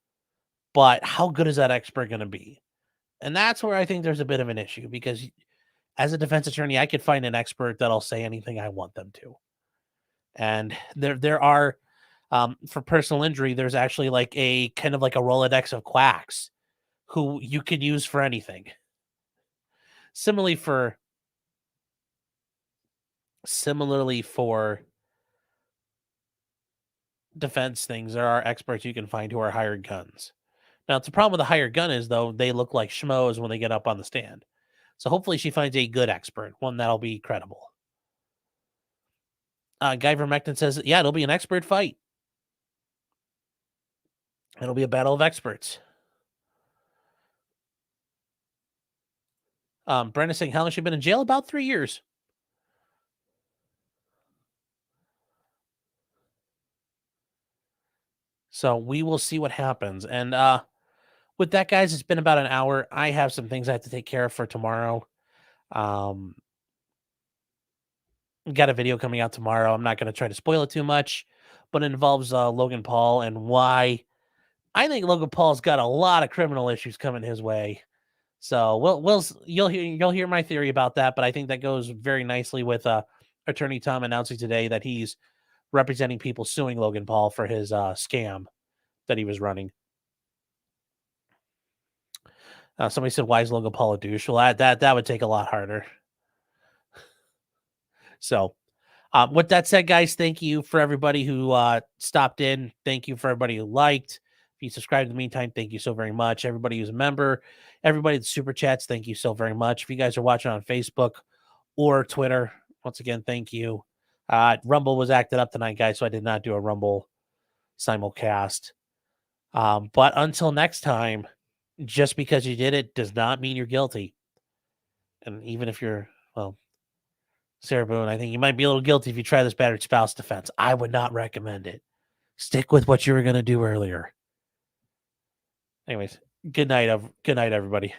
But how good is that expert going to be? And that's where I think there's a bit of an issue, because as a defense attorney, I could find an expert that'll say anything I want them to. And there are, for personal injury, there's actually like a kind of like a Rolodex of quacks who you can use for anything. Similarly for defense things, there are experts you can find who are hired guns. Now, it's the problem with the hired gun is, though, they look like schmoes when they get up on the stand. So hopefully she finds a good expert, one that'll be credible. Guy Vermectin says, yeah, it'll be an expert fight. It'll be a battle of experts. Brenda's saying, how long has she been in jail? About 3 years. So we will see what happens. And with that, guys, it's been about an hour. I have some things I have to take care of for tomorrow. Got a video coming out tomorrow. I'm not going to try to spoil it too much, but it involves Logan Paul and why I think Logan Paul's got a lot of criminal issues coming his way. So you'll hear my theory about that, but I think that goes very nicely with Attorney Tom announcing today that he's representing people suing Logan Paul for his scam that he was running. Somebody said, "Why is Logan Paul a douche?" Well, that would take a lot harder. So, with that said, guys, thank you for everybody who stopped in. Thank you for everybody who liked. If you subscribed in the meantime, thank you so very much. Everybody who's a member, everybody that super chats, thank you so very much. If you guys are watching on Facebook or Twitter, once again, thank you. Rumble was acted up tonight, guys, so I did not do a Rumble simulcast. But until next time, just because you did it does not mean you're guilty. And even if you're, well, Sarah Boone, I think you might be a little guilty if you try this battered spouse defense. I would not recommend it. Stick with what you were going to do earlier. Anyways, good night, everybody.